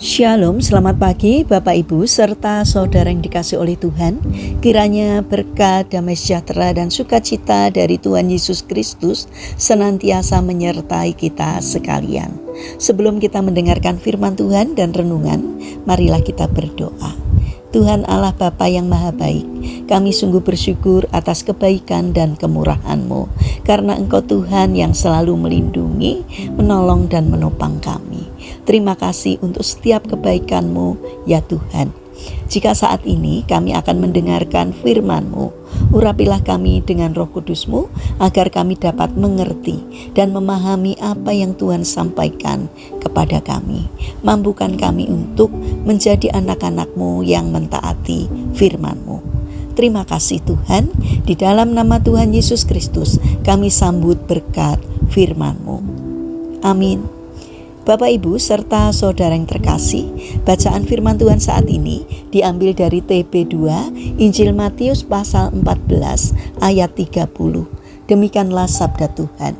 Shalom, selamat pagi Bapak Ibu serta saudara yang dikasihi oleh Tuhan. Kiranya berkat, damai sejahtera dan sukacita dari Tuhan Yesus Kristus senantiasa menyertai kita sekalian. Sebelum kita mendengarkan firman Tuhan dan renungan, marilah kita berdoa. Tuhan Allah Bapa yang Maha Baik, kami sungguh bersyukur atas kebaikan dan kemurahan-Mu, karena Engkau Tuhan yang selalu melindungi, menolong dan menopang kami. Terima kasih untuk setiap kebaikan-Mu ya Tuhan. Jika saat ini kami akan mendengarkan firman-Mu, urapilah kami dengan Roh Kudus-Mu agar kami dapat mengerti dan memahami apa yang Tuhan sampaikan kepada kami. Mampukan kami untuk menjadi anak-anak-Mu yang mentaati firman-Mu. Terima kasih Tuhan, di dalam nama Tuhan Yesus Kristus kami sambut berkat firman-Mu. Amin. Bapak Ibu serta saudara yang terkasih, bacaan firman Tuhan saat ini diambil dari TB2 Injil Matius pasal 14 ayat 30. Demikianlah sabda Tuhan.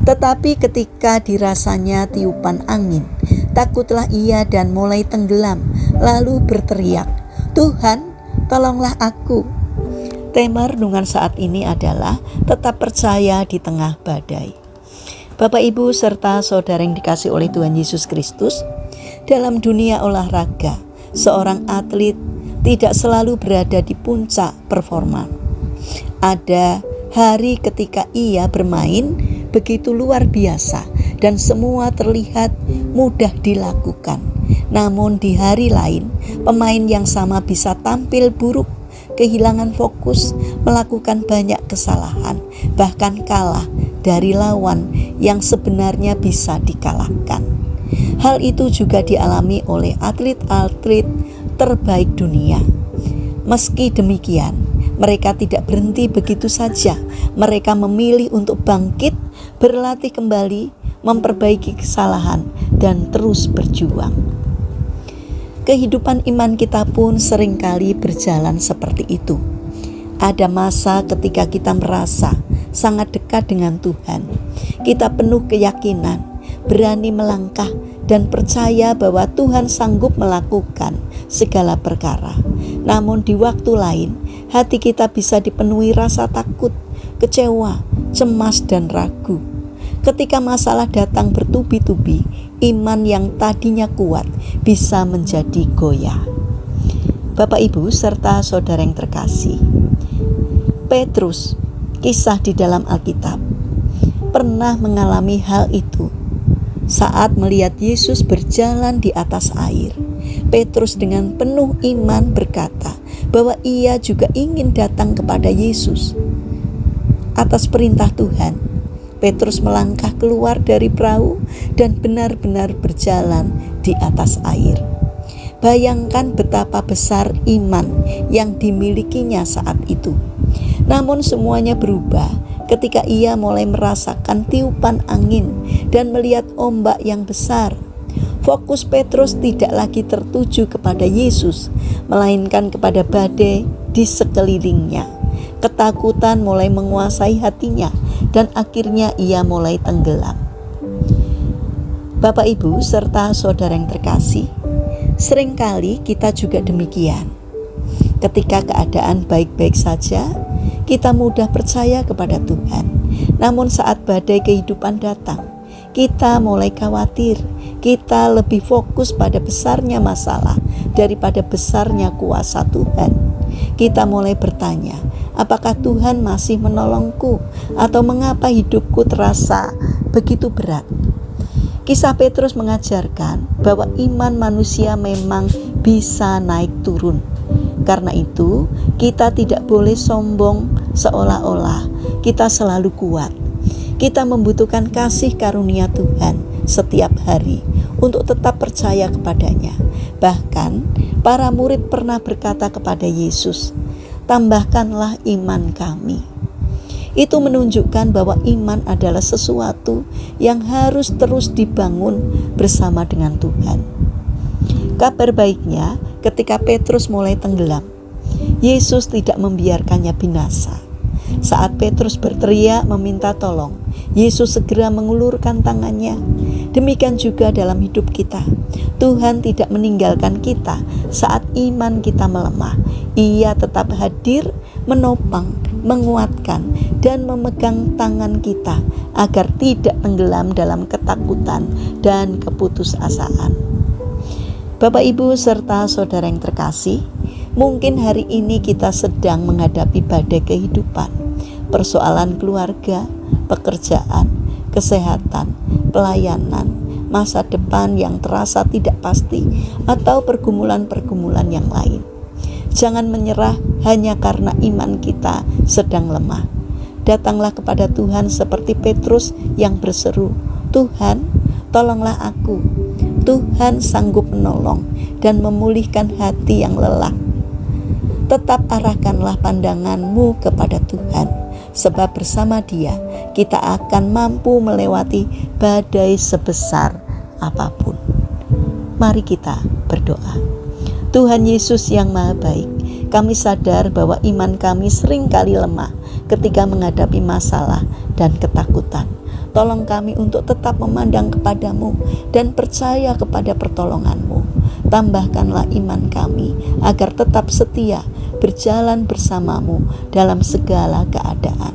Tetapi ketika dirasanya tiupan angin, takutlah ia dan mulai tenggelam, lalu berteriak, "Tuhan, tolonglah aku." Tema renungan saat ini adalah tetap percaya di tengah badai. Bapak Ibu serta saudara yang dikasihi oleh Tuhan Yesus Kristus, dalam dunia olahraga, seorang atlet tidak selalu berada di puncak performa. Ada hari ketika ia bermain begitu luar biasa dan semua terlihat mudah dilakukan. Namun di hari lain, pemain yang sama bisa tampil buruk, kehilangan fokus, melakukan banyak kesalahan, bahkan kalah dari lawan yang sebenarnya bisa dikalahkan. Hal itu juga dialami oleh atlet-atlet terbaik dunia. Meski demikian, mereka tidak berhenti begitu saja. Mereka memilih untuk bangkit, berlatih kembali, memperbaiki kesalahan, dan terus berjuang. Kehidupan iman kita pun seringkali berjalan seperti itu. Ada masa ketika kita merasa sangat dekat dengan Tuhan. Kita penuh keyakinan, berani melangkah, dan percaya bahwa Tuhan sanggup melakukan segala perkara. Namun di waktu lain, hati kita bisa dipenuhi rasa takut, kecewa, cemas, dan ragu. Ketika masalah datang bertubi-tubi, iman yang tadinya kuat bisa menjadi goyah. Bapak Ibu serta saudara yang terkasih, Petrus, kisah di dalam Alkitab, pernah mengalami hal itu. Saat melihat Yesus berjalan di atas air, Petrus dengan penuh iman berkata bahwa ia juga ingin datang kepada Yesus. Atas perintah Tuhan, Petrus melangkah keluar dari perahu dan benar-benar berjalan di atas air. Bayangkan betapa besar iman yang dimilikinya saat itu. Namun semuanya berubah ketika ia mulai merasakan tiupan angin dan melihat ombak yang besar. Fokus Petrus tidak lagi tertuju kepada Yesus, melainkan kepada badai di sekelilingnya. Ketakutan mulai menguasai hatinya dan akhirnya ia mulai tenggelam. Bapak Ibu serta saudara yang terkasih, seringkali kita juga demikian. Ketika keadaan baik-baik saja, kita mudah percaya kepada Tuhan. Namun saat badai kehidupan datang, kita mulai khawatir. Kita lebih fokus pada besarnya masalah daripada besarnya kuasa Tuhan. Kita mulai bertanya, apakah Tuhan masih menolongku? Atau mengapa hidupku terasa begitu berat? Kisah Petrus mengajarkan bahwa iman manusia memang bisa naik turun. Karena itu, kita tidak boleh sombong seolah-olah kita selalu kuat. Kita membutuhkan kasih karunia Tuhan setiap hari untuk tetap percaya kepadanya. Bahkan, para murid pernah berkata kepada Yesus, "Tambahkanlah iman kami." Itu menunjukkan bahwa iman adalah sesuatu yang harus terus dibangun bersama dengan Tuhan. Kabar baiknya, ketika Petrus mulai tenggelam, Yesus tidak membiarkannya binasa. Saat Petrus berteriak meminta tolong, Yesus segera mengulurkan tangannya. Demikian juga dalam hidup kita. Tuhan tidak meninggalkan kita saat iman kita melemah. Ia tetap hadir, menopang, menguatkan, dan memegang tangan kita agar tidak tenggelam dalam ketakutan dan keputusasaan. Bapak, Ibu, serta saudara yang terkasih, mungkin hari ini kita sedang menghadapi badai kehidupan, persoalan keluarga, pekerjaan, kesehatan, pelayanan, masa depan yang terasa tidak pasti, atau pergumulan-pergumulan yang lain. Jangan menyerah hanya karena iman kita sedang lemah. Datanglah kepada Tuhan seperti Petrus yang berseru, "Tuhan, tolonglah aku." Tuhan sanggup menolong dan memulihkan hati yang lelah. Tetap arahkanlah pandanganmu kepada Tuhan, sebab bersama Dia kita akan mampu melewati badai sebesar apapun. Mari kita berdoa. Tuhan Yesus yang Maha Baik, kami sadar bahwa iman kami seringkali lemah ketika menghadapi masalah dan ketakutan. Tolong kami untuk tetap memandang kepadamu dan percaya kepada pertolonganmu. Tambahkanlah iman kami agar tetap setia berjalan bersamamu dalam segala keadaan.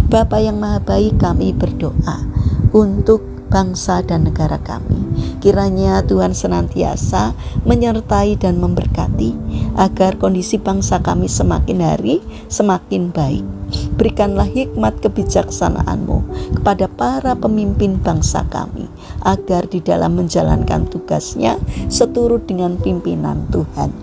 Bapa yang Maha Baik, kami berdoa untuk bangsa dan negara kami. Kiranya Tuhan senantiasa menyertai dan memberkati agar kondisi bangsa kami semakin hari semakin baik. Berikanlah hikmat kebijaksanaan-Mu kepada para pemimpin bangsa kami, agar di dalam menjalankan tugasnya seturut dengan pimpinan Tuhan.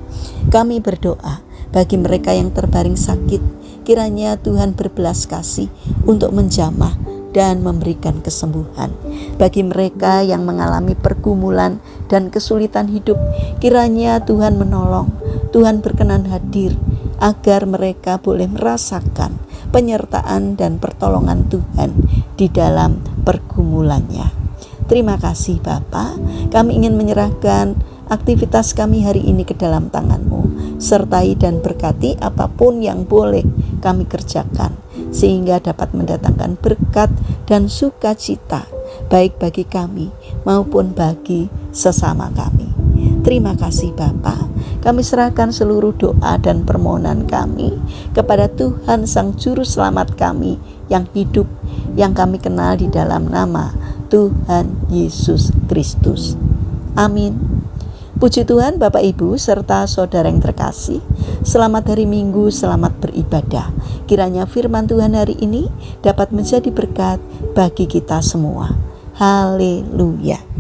Kami berdoa bagi mereka yang terbaring sakit, kiranya Tuhan berbelas kasih untuk menjamah dan memberikan kesembuhan. Bagi mereka yang mengalami pergumulan dan kesulitan hidup, kiranya Tuhan menolong, Tuhan berkenan hadir, agar mereka boleh merasakan penyertaan dan pertolongan Tuhan di dalam pergumulannya. Terima kasih Bapa, kami ingin menyerahkan aktivitas kami hari ini ke dalam tangan-Mu. Sertai dan berkati apapun yang boleh kami kerjakan, sehingga dapat mendatangkan berkat dan sukacita baik bagi kami maupun bagi sesama kami. Terima kasih Bapa, kami serahkan seluruh doa dan permohonan kami kepada Tuhan Sang Juru Selamat kami yang hidup, yang kami kenal di dalam nama Tuhan Yesus Kristus. Amin. Puji Tuhan, Bapak, Ibu, serta saudara yang terkasih. Selamat hari Minggu, selamat beribadah. Kiranya firman Tuhan hari ini dapat menjadi berkat bagi kita semua. Haleluya.